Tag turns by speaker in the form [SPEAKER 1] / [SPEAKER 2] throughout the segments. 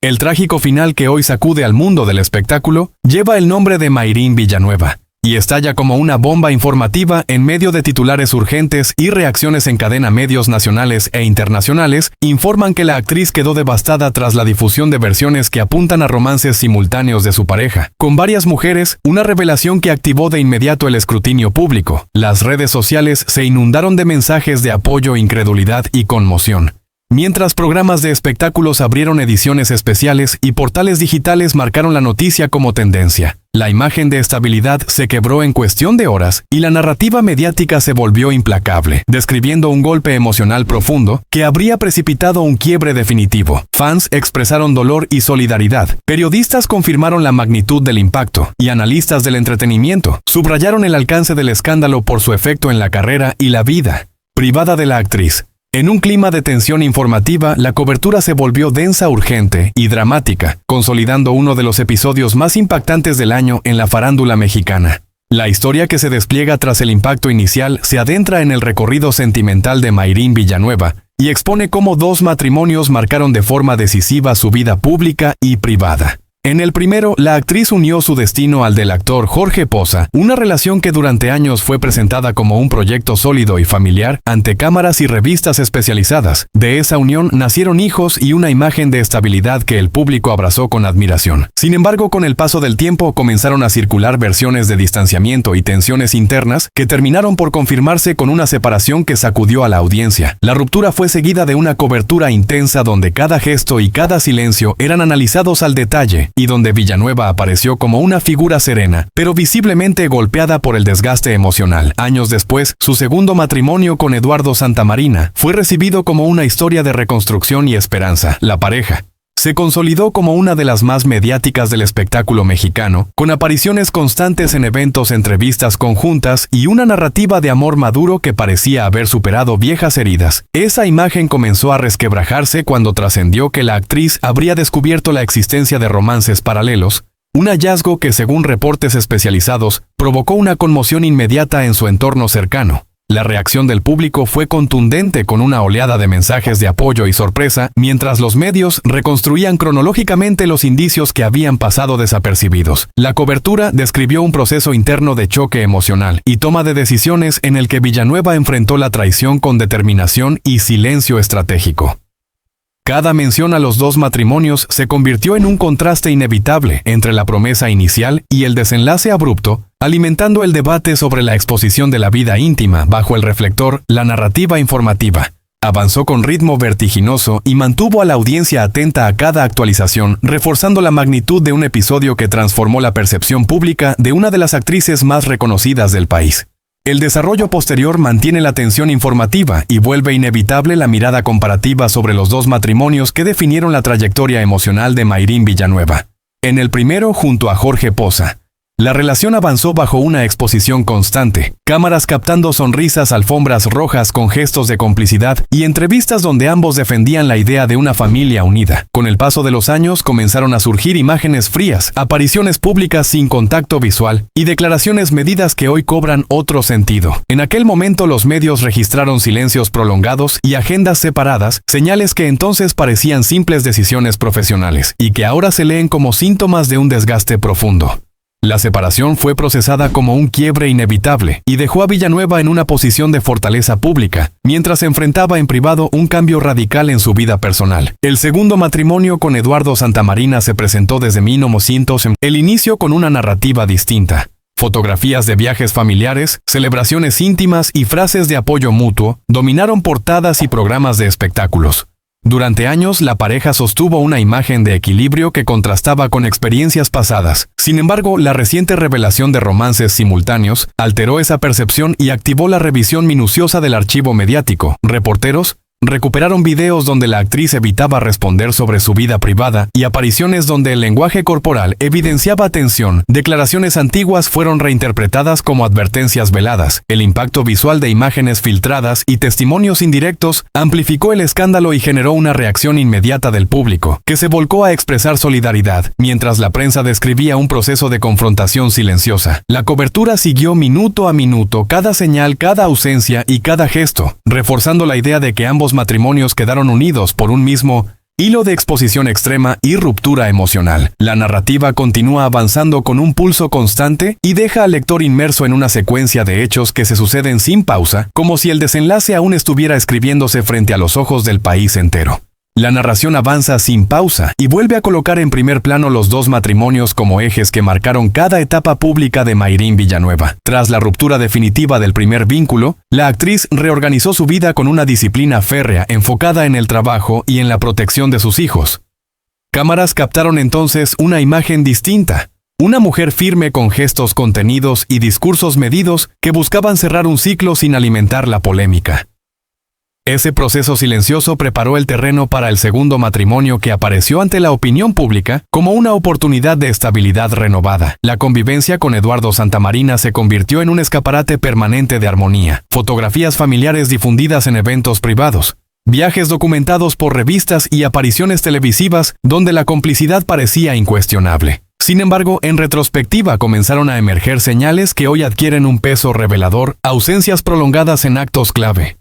[SPEAKER 1] El trágico final que hoy sacude al mundo del espectáculo lleva el nombre de Mayrín Villanueva y estalla como una bomba informativa en medio de titulares urgentes y reacciones en cadena. Medios nacionales e internacionales informan que la actriz quedó devastada tras la difusión de versiones que apuntan a romances simultáneos de su pareja con varias mujeres, una revelación que activó de inmediato el escrutinio público. Las redes sociales se inundaron de mensajes de apoyo, incredulidad y conmoción, mientras programas de espectáculos abrieron ediciones especiales y portales digitales marcaron la noticia como tendencia. La imagen de estabilidad se quebró en cuestión de horas y la narrativa mediática se volvió implacable, describiendo un golpe emocional profundo que habría precipitado un quiebre definitivo. Fans expresaron dolor y solidaridad, periodistas confirmaron la magnitud del impacto y analistas del entretenimiento subrayaron el alcance del escándalo por su efecto en la carrera y la vida privada de la actriz. En un clima de tensión informativa, la cobertura se volvió densa, urgente y dramática, consolidando uno de los episodios más impactantes del año en la farándula mexicana. La historia que se despliega tras el impacto inicial se adentra en el recorrido sentimental de Mayrín Villanueva y expone cómo dos matrimonios marcaron de forma decisiva su vida pública y privada. En el primero, la actriz unió su destino al del actor Jorge Poza, una relación que durante años fue presentada como un proyecto sólido y familiar ante cámaras y revistas especializadas. De esa unión nacieron hijos y una imagen de estabilidad que el público abrazó con admiración. Sin embargo, con el paso del tiempo comenzaron a circular versiones de distanciamiento y tensiones internas que terminaron por confirmarse con una separación que sacudió a la audiencia. La ruptura fue seguida de una cobertura intensa donde cada gesto y cada silencio eran analizados al detalle, y donde Villanueva apareció como una figura serena, pero visiblemente golpeada por el desgaste emocional. Años después, su segundo matrimonio con Eduardo Santamarina fue recibido como una historia de reconstrucción y esperanza. La pareja se consolidó como una de las más mediáticas del espectáculo mexicano, con apariciones constantes en eventos, entrevistas conjuntas y una narrativa de amor maduro que parecía haber superado viejas heridas. Esa imagen comenzó a resquebrajarse cuando trascendió que la actriz habría descubierto la existencia de romances paralelos, un hallazgo que, según reportes especializados, provocó una conmoción inmediata en su entorno cercano. La reacción del público fue contundente, con una oleada de mensajes de apoyo y sorpresa, mientras los medios reconstruían cronológicamente los indicios que habían pasado desapercibidos. La cobertura describió un proceso interno de choque emocional y toma de decisiones en el que Villanueva enfrentó la traición con determinación y silencio estratégico. Cada mención a los dos matrimonios se convirtió en un contraste inevitable entre la promesa inicial y el desenlace abrupto, alimentando el debate sobre la exposición de la vida íntima bajo el reflector. La narrativa informativa avanzó con ritmo vertiginoso y mantuvo a la audiencia atenta a cada actualización, reforzando la magnitud de un episodio que transformó la percepción pública de una de las actrices más reconocidas del país. El desarrollo posterior mantiene la tensión informativa y vuelve inevitable la mirada comparativa sobre los dos matrimonios que definieron la trayectoria emocional de Mayrín Villanueva. En el primero, junto a Jorge Poza, la relación avanzó bajo una exposición constante, cámaras captando sonrisas, alfombras rojas con gestos de complicidad y entrevistas donde ambos defendían la idea de una familia unida. Con el paso de los años comenzaron a surgir imágenes frías, apariciones públicas sin contacto visual y declaraciones medidas que hoy cobran otro sentido. En aquel momento los medios registraron silencios prolongados y agendas separadas, señales que entonces parecían simples decisiones profesionales y que ahora se leen como síntomas de un desgaste profundo. La separación fue procesada como un quiebre inevitable y dejó a Villanueva en una posición de fortaleza pública, mientras enfrentaba en privado un cambio radical en su vida personal. El segundo matrimonio con Eduardo Santamarina se presentó desde 1900, el inicio con una narrativa distinta. Fotografías de viajes familiares, celebraciones íntimas y frases de apoyo mutuo dominaron portadas y programas de espectáculos. Durante años, la pareja sostuvo una imagen de equilibrio que contrastaba con experiencias pasadas. Sin embargo, la reciente revelación de romances simultáneos alteró esa percepción y activó la revisión minuciosa del archivo mediático. Reporteros recuperaron videos donde la actriz evitaba responder sobre su vida privada y apariciones donde el lenguaje corporal evidenciaba tensión. Declaraciones antiguas fueron reinterpretadas como advertencias veladas. El impacto visual de imágenes filtradas y testimonios indirectos amplificó el escándalo y generó una reacción inmediata del público, que se volcó a expresar solidaridad, mientras la prensa describía un proceso de confrontación silenciosa. La cobertura siguió minuto a minuto, cada señal, cada ausencia y cada gesto, reforzando la idea de que ambos matrimonios quedaron unidos por un mismo hilo de exposición extrema y ruptura emocional. La narrativa continúa avanzando con un pulso constante y deja al lector inmerso en una secuencia de hechos que se suceden sin pausa, como si el desenlace aún estuviera escribiéndose frente a los ojos del país entero. La narración avanza sin pausa y vuelve a colocar en primer plano los dos matrimonios como ejes que marcaron cada etapa pública de Mayrín Villanueva. Tras la ruptura definitiva del primer vínculo, la actriz reorganizó su vida con una disciplina férrea enfocada en el trabajo y en la protección de sus hijos. Cámaras captaron entonces una imagen distinta. Una mujer firme con gestos contenidos y discursos medidos que buscaban cerrar un ciclo sin alimentar la polémica. Ese proceso silencioso preparó el terreno para el segundo matrimonio que apareció ante la opinión pública como una oportunidad de estabilidad renovada. La convivencia con Eduardo Santamarina se convirtió en un escaparate permanente de armonía. Fotografías familiares difundidas en eventos privados, viajes documentados por revistas y apariciones televisivas donde la complicidad parecía incuestionable. Sin embargo, en retrospectiva comenzaron a emerger señales que hoy adquieren un peso revelador: ausencias prolongadas en actos clave,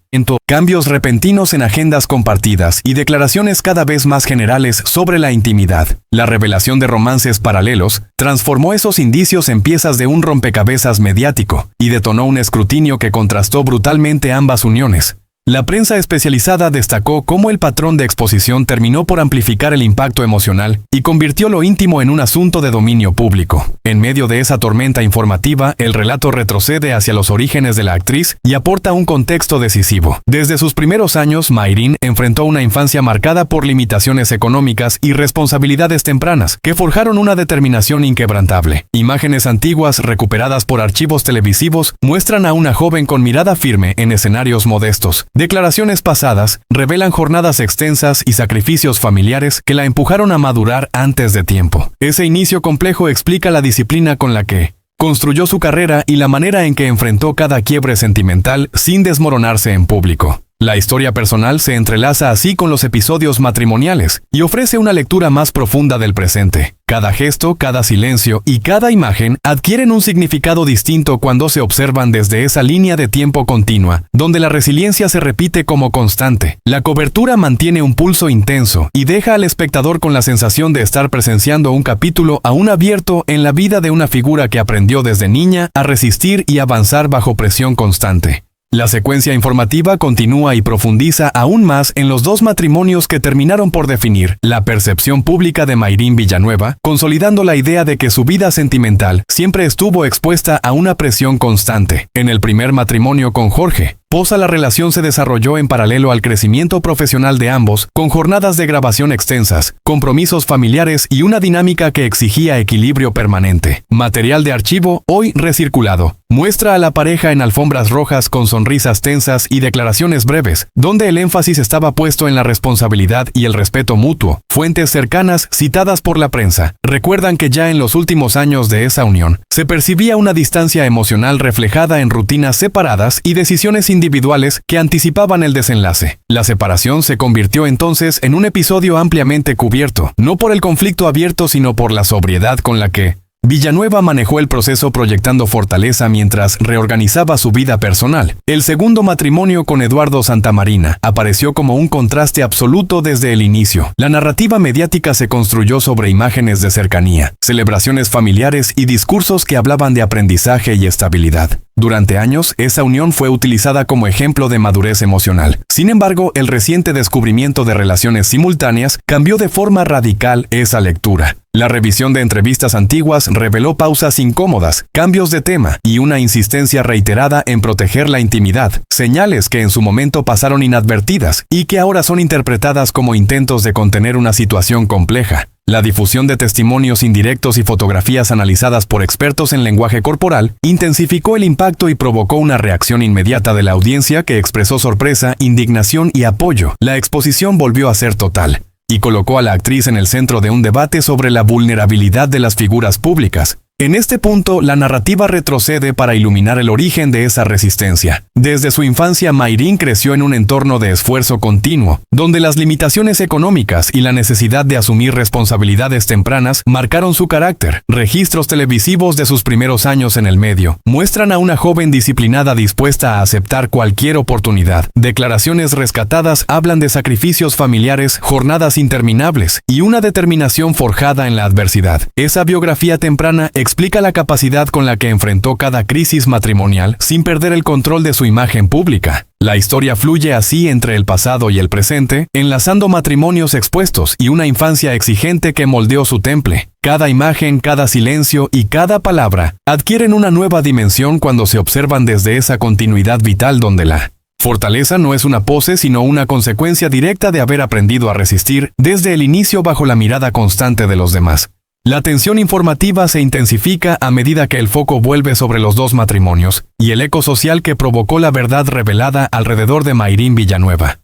[SPEAKER 1] cambios repentinos en agendas compartidas y declaraciones cada vez más generales sobre la intimidad. La revelación de romances paralelos transformó esos indicios en piezas de un rompecabezas mediático y detonó un escrutinio que contrastó brutalmente ambas uniones. La prensa especializada destacó cómo el patrón de exposición terminó por amplificar el impacto emocional y convirtió lo íntimo en un asunto de dominio público. En medio de esa tormenta informativa, el relato retrocede hacia los orígenes de la actriz y aporta un contexto decisivo. Desde sus primeros años, Mayrín enfrentó una infancia marcada por limitaciones económicas y responsabilidades tempranas que forjaron una determinación inquebrantable. Imágenes antiguas recuperadas por archivos televisivos muestran a una joven con mirada firme en escenarios modestos. Declaraciones pasadas revelan jornadas extensas y sacrificios familiares que la empujaron a madurar antes de tiempo. Ese inicio complejo explica la disciplina con la que construyó su carrera y la manera en que enfrentó cada quiebre sentimental sin desmoronarse en público. La historia personal se entrelaza así con los episodios matrimoniales y ofrece una lectura más profunda del presente. Cada gesto, cada silencio y cada imagen adquieren un significado distinto cuando se observan desde esa línea de tiempo continua, donde la resiliencia se repite como constante. La cobertura mantiene un pulso intenso y deja al espectador con la sensación de estar presenciando un capítulo aún abierto en la vida de una figura que aprendió desde niña a resistir y avanzar bajo presión constante. La secuencia informativa continúa y profundiza aún más en los dos matrimonios que terminaron por definir la percepción pública de Mayrín Villanueva, consolidando la idea de que su vida sentimental siempre estuvo expuesta a una presión constante. En el primer matrimonio con Jorge Poza, la relación se desarrolló en paralelo al crecimiento profesional de ambos, con jornadas de grabación extensas, compromisos familiares y una dinámica que exigía equilibrio permanente. Material de archivo, hoy recirculado, muestra a la pareja en alfombras rojas con sonrisas tensas y declaraciones breves, donde el énfasis estaba puesto en la responsabilidad y el respeto mutuo. Fuentes cercanas, citadas por la prensa, recuerdan que ya en los últimos años de esa unión, se percibía una distancia emocional reflejada en rutinas separadas y decisiones individuales que anticipaban el desenlace. La separación se convirtió entonces en un episodio ampliamente cubierto, no por el conflicto abierto sino por la sobriedad con la que Villanueva manejó el proceso, proyectando fortaleza mientras reorganizaba su vida personal. El segundo matrimonio con Eduardo Santamarina apareció como un contraste absoluto desde el inicio. La narrativa mediática se construyó sobre imágenes de cercanía, celebraciones familiares y discursos que hablaban de aprendizaje y estabilidad. Durante años, esa unión fue utilizada como ejemplo de madurez emocional. Sin embargo, el reciente descubrimiento de relaciones simultáneas cambió de forma radical esa lectura. La revisión de entrevistas antiguas reveló pausas incómodas, cambios de tema y una insistencia reiterada en proteger la intimidad, señales que en su momento pasaron inadvertidas y que ahora son interpretadas como intentos de contener una situación compleja. La difusión de testimonios indirectos y fotografías analizadas por expertos en lenguaje corporal intensificó el impacto y provocó una reacción inmediata de la audiencia que expresó sorpresa, indignación y apoyo. La exposición volvió a ser total y colocó a la actriz en el centro de un debate sobre la vulnerabilidad de las figuras públicas. En este punto, la narrativa retrocede para iluminar el origen de esa resistencia. Desde su infancia, Mayrin creció en un entorno de esfuerzo continuo, donde las limitaciones económicas y la necesidad de asumir responsabilidades tempranas marcaron su carácter. Registros televisivos de sus primeros años en el medio muestran a una joven disciplinada dispuesta a aceptar cualquier oportunidad. Declaraciones rescatadas hablan de sacrificios familiares, jornadas interminables y una determinación forjada en la adversidad. Esa biografía temprana explica la capacidad con la que enfrentó cada crisis matrimonial sin perder el control de su imagen pública. La historia fluye así entre el pasado y el presente, enlazando matrimonios expuestos y una infancia exigente que moldeó su temple. Cada imagen, cada silencio y cada palabra adquieren una nueva dimensión cuando se observan desde esa continuidad vital donde la fortaleza no es una pose sino una consecuencia directa de haber aprendido a resistir desde el inicio bajo la mirada constante de los demás. La tensión informativa se intensifica a medida que el foco vuelve sobre los dos matrimonios y el eco social que provocó la verdad revelada alrededor de Mayrin Villanueva.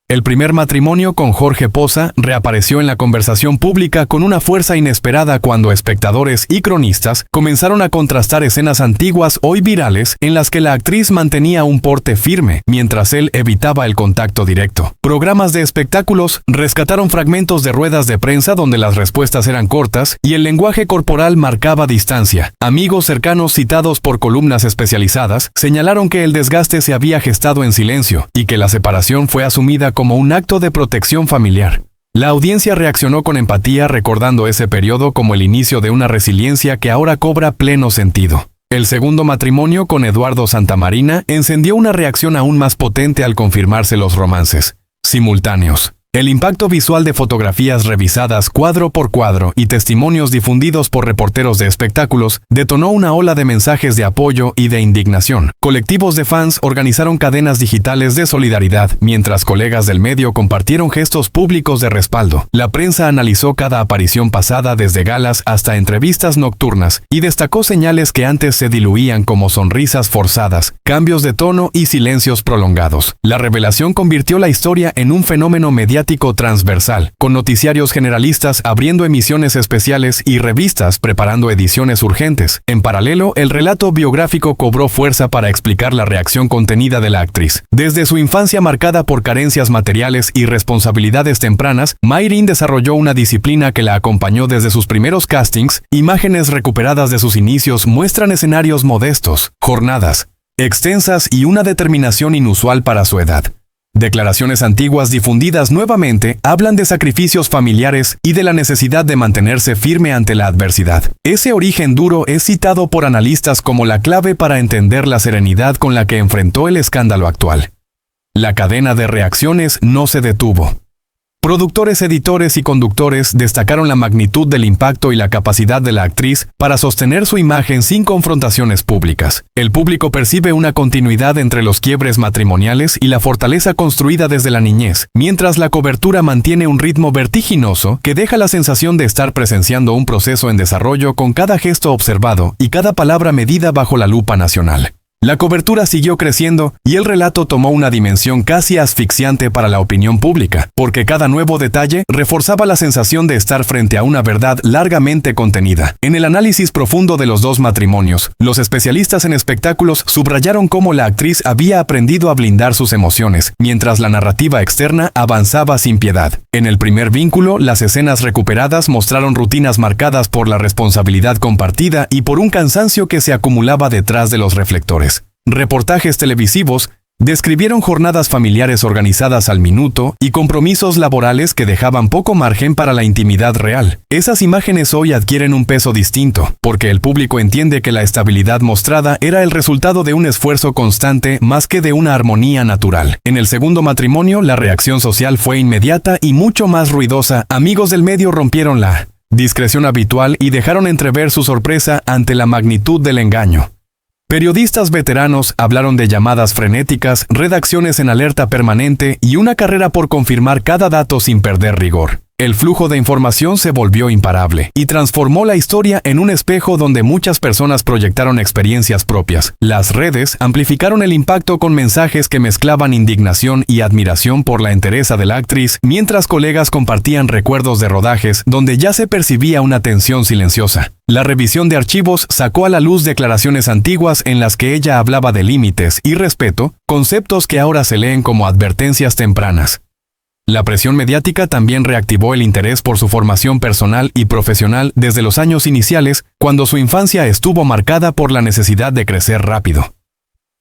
[SPEAKER 1] El primer matrimonio con Jorge Poza reapareció en la conversación pública con una fuerza inesperada cuando espectadores y cronistas comenzaron a contrastar escenas antiguas hoy virales en las que la actriz mantenía un porte firme mientras él evitaba el contacto directo. Programas de espectáculos rescataron fragmentos de ruedas de prensa donde las respuestas eran cortas y el lenguaje corporal marcaba distancia. Amigos cercanos citados por columnas especializadas señalaron que el desgaste se había gestado en silencio y que la separación fue asumida como un acto de protección familiar. La audiencia reaccionó con empatía recordando ese periodo como el inicio de una resiliencia que ahora cobra pleno sentido. El segundo matrimonio con Eduardo Santamarina encendió una reacción aún más potente al confirmarse los romances simultáneos. El impacto visual de fotografías revisadas cuadro por cuadro y testimonios difundidos por reporteros de espectáculos detonó una ola de mensajes de apoyo y de indignación. Colectivos de fans organizaron cadenas digitales de solidaridad, mientras colegas del medio compartieron gestos públicos de respaldo. La prensa analizó cada aparición pasada desde galas hasta entrevistas nocturnas y destacó señales que antes se diluían como sonrisas forzadas, cambios de tono y silencios prolongados. La revelación convirtió la historia en un fenómeno mediático transversal, con noticiarios generalistas abriendo emisiones especiales y revistas preparando ediciones urgentes. En paralelo, el relato biográfico cobró fuerza para explicar la reacción contenida de la actriz. Desde su infancia marcada por carencias materiales y responsabilidades tempranas, Mayrin desarrolló una disciplina que la acompañó desde sus primeros castings. Imágenes recuperadas de sus inicios muestran escenarios modestos, jornadas extensas y una determinación inusual para su edad. Declaraciones antiguas difundidas nuevamente hablan de sacrificios familiares y de la necesidad de mantenerse firme ante la adversidad. Ese origen duro es citado por analistas como la clave para entender la serenidad con la que enfrentó el escándalo actual. La cadena de reacciones no se detuvo. Productores, editores y conductores destacaron la magnitud del impacto y la capacidad de la actriz para sostener su imagen sin confrontaciones públicas. El público percibe una continuidad entre los quiebres matrimoniales y la fortaleza construida desde la niñez, mientras la cobertura mantiene un ritmo vertiginoso que deja la sensación de estar presenciando un proceso en desarrollo con cada gesto observado y cada palabra medida bajo la lupa nacional. La cobertura siguió creciendo y el relato tomó una dimensión casi asfixiante para la opinión pública, porque cada nuevo detalle reforzaba la sensación de estar frente a una verdad largamente contenida. En el análisis profundo de los dos matrimonios, los especialistas en espectáculos subrayaron cómo la actriz había aprendido a blindar sus emociones, mientras la narrativa externa avanzaba sin piedad. En el primer vínculo, las escenas recuperadas mostraron rutinas marcadas por la responsabilidad compartida y por un cansancio que se acumulaba detrás de los reflectores. Reportajes televisivos describieron jornadas familiares organizadas al minuto y compromisos laborales que dejaban poco margen para la intimidad real. Esas imágenes hoy adquieren un peso distinto, porque el público entiende que la estabilidad mostrada era el resultado de un esfuerzo constante más que de una armonía natural. En el segundo matrimonio, la reacción social fue inmediata y mucho más ruidosa. Amigos del medio rompieron la discreción habitual y dejaron entrever su sorpresa ante la magnitud del engaño. Periodistas veteranos hablaron de llamadas frenéticas, redacciones en alerta permanente y una carrera por confirmar cada dato sin perder rigor. El flujo de información se volvió imparable y transformó la historia en un espejo donde muchas personas proyectaron experiencias propias. Las redes amplificaron el impacto con mensajes que mezclaban indignación y admiración por la entereza de la actriz, mientras colegas compartían recuerdos de rodajes donde ya se percibía una tensión silenciosa. La revisión de archivos sacó a la luz declaraciones antiguas en las que ella hablaba de límites y respeto, conceptos que ahora se leen como advertencias tempranas. La presión mediática también reactivó el interés por su formación personal y profesional desde los años iniciales, cuando su infancia estuvo marcada por la necesidad de crecer rápido.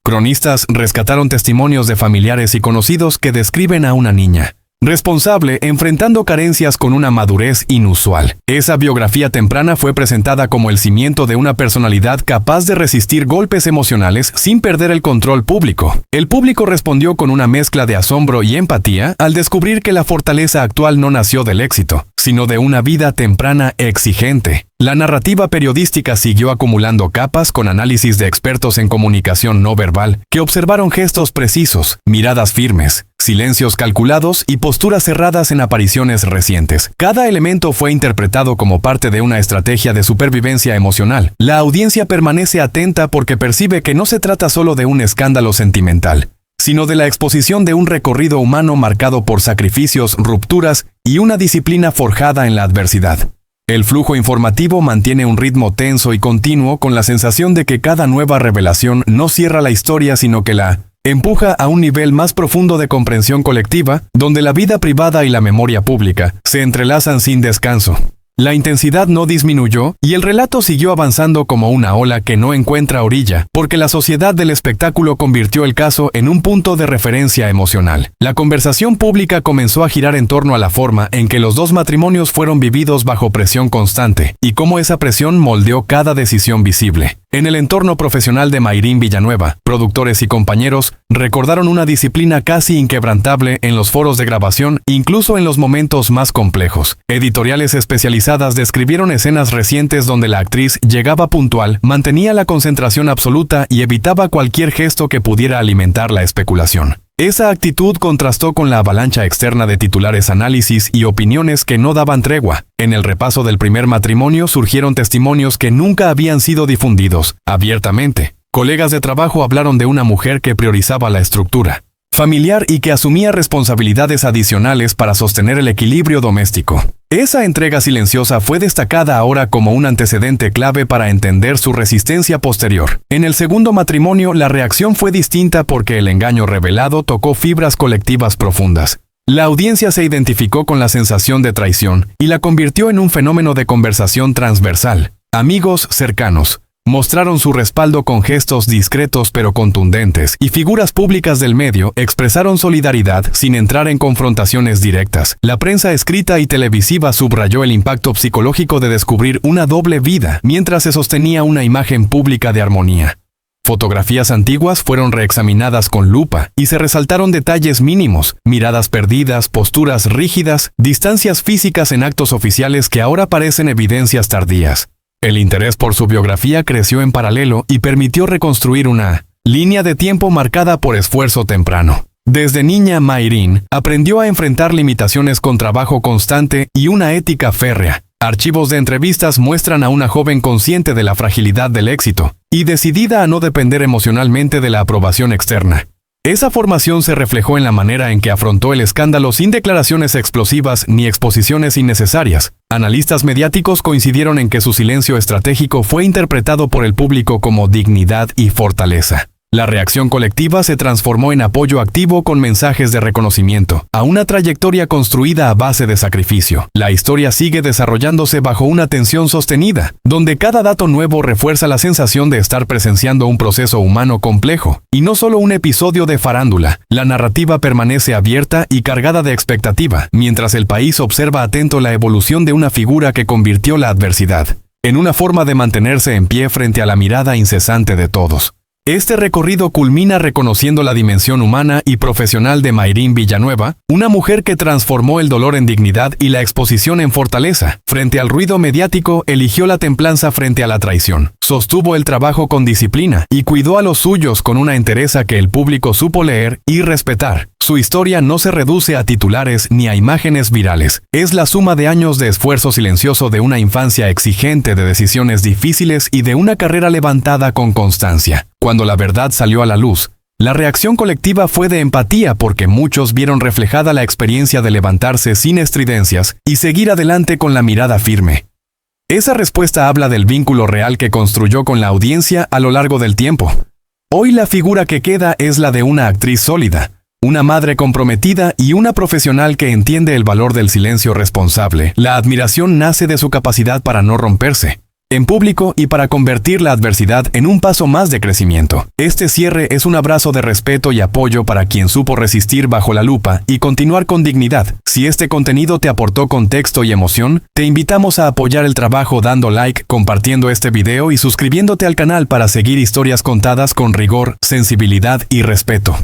[SPEAKER 1] Cronistas rescataron testimonios de familiares y conocidos que describen a una niña responsable, enfrentando carencias con una madurez inusual. Esa biografía temprana fue presentada como el cimiento de una personalidad capaz de resistir golpes emocionales sin perder el control público. El público respondió con una mezcla de asombro y empatía al descubrir que la fortaleza actual no nació del éxito, sino de una vida temprana exigente. La narrativa periodística siguió acumulando capas con análisis de expertos en comunicación no verbal que observaron gestos precisos, miradas firmes, silencios calculados y posturas cerradas en apariciones recientes. Cada elemento fue interpretado como parte de una estrategia de supervivencia emocional. La audiencia permanece atenta porque percibe que no se trata solo de un escándalo sentimental, sino de la exposición de un recorrido humano marcado por sacrificios, rupturas y una disciplina forjada en la adversidad. El flujo informativo mantiene un ritmo tenso y continuo, con la sensación de que cada nueva revelación no cierra la historia, sino que la empuja a un nivel más profundo de comprensión colectiva, donde la vida privada y la memoria pública se entrelazan sin descanso. La intensidad no disminuyó y el relato siguió avanzando como una ola que no encuentra orilla, porque la sociedad del espectáculo convirtió el caso en un punto de referencia emocional. La conversación pública comenzó a girar en torno a la forma en que los dos matrimonios fueron vividos bajo presión constante, y cómo esa presión moldeó cada decisión visible. En el entorno profesional de Mayrín Villanueva, productores y compañeros recordaron una disciplina casi inquebrantable en los foros de grabación, incluso en los momentos más complejos. Editoriales especializadas describieron escenas recientes donde la actriz llegaba puntual, mantenía la concentración absoluta y evitaba cualquier gesto que pudiera alimentar la especulación. Esa actitud contrastó con la avalancha externa de titulares, análisis y opiniones que no daban tregua. En el repaso del primer matrimonio surgieron testimonios que nunca habían sido difundidos abiertamente. Colegas de trabajo hablaron de una mujer que priorizaba la estructura familiar y que asumía responsabilidades adicionales para sostener el equilibrio doméstico. Esa entrega silenciosa fue destacada ahora como un antecedente clave para entender su resistencia posterior. En el segundo matrimonio, la reacción fue distinta porque el engaño revelado tocó fibras colectivas profundas. La audiencia se identificó con la sensación de traición y la convirtió en un fenómeno de conversación transversal. Amigos cercanos mostraron su respaldo con gestos discretos pero contundentes, y figuras públicas del medio expresaron solidaridad sin entrar en confrontaciones directas. La prensa escrita y televisiva subrayó el impacto psicológico de descubrir una doble vida mientras se sostenía una imagen pública de armonía. Fotografías antiguas fueron reexaminadas con lupa y se resaltaron detalles mínimos, miradas perdidas, posturas rígidas, distancias físicas en actos oficiales que ahora parecen evidencias tardías. El interés por su biografía creció en paralelo y permitió reconstruir una línea de tiempo marcada por esfuerzo temprano. Desde niña, Mayrín aprendió a enfrentar limitaciones con trabajo constante y una ética férrea. Archivos de entrevistas muestran a una joven consciente de la fragilidad del éxito y decidida a no depender emocionalmente de la aprobación externa. Esa formación se reflejó en la manera en que afrontó el escándalo sin declaraciones explosivas ni exposiciones innecesarias. Analistas mediáticos coincidieron en que su silencio estratégico fue interpretado por el público como dignidad y fortaleza. La reacción colectiva se transformó en apoyo activo con mensajes de reconocimiento a una trayectoria construida a base de sacrificio. La historia sigue desarrollándose bajo una tensión sostenida, donde cada dato nuevo refuerza la sensación de estar presenciando un proceso humano complejo, y no solo un episodio de farándula. La narrativa permanece abierta y cargada de expectativa, mientras el país observa atento la evolución de una figura que convirtió la adversidad en una forma de mantenerse en pie frente a la mirada incesante de todos. Este recorrido culmina reconociendo la dimensión humana y profesional de Mayrín Villanueva, una mujer que transformó el dolor en dignidad y la exposición en fortaleza. Frente al ruido mediático, eligió la templanza frente a la traición. Sostuvo el trabajo con disciplina y cuidó a los suyos con una entereza que el público supo leer y respetar. Su historia no se reduce a titulares ni a imágenes virales. Es la suma de años de esfuerzo silencioso de una infancia exigente de decisiones difíciles y de una carrera levantada con constancia. Cuando la verdad salió a la luz, la reacción colectiva fue de empatía porque muchos vieron reflejada la experiencia de levantarse sin estridencias y seguir adelante con la mirada firme. Esa respuesta habla del vínculo real que construyó con la audiencia a lo largo del tiempo. Hoy la figura que queda es la de una actriz sólida, una madre comprometida y una profesional que entiende el valor del silencio responsable. La admiración nace de su capacidad para no romperse en público y para convertir la adversidad en un paso más de crecimiento. Este cierre es un abrazo de respeto y apoyo para quien supo resistir bajo la lupa y continuar con dignidad. Si este contenido te aportó contexto y emoción, te invitamos a apoyar el trabajo dando like, compartiendo este video y suscribiéndote al canal para seguir historias contadas con rigor, sensibilidad y respeto.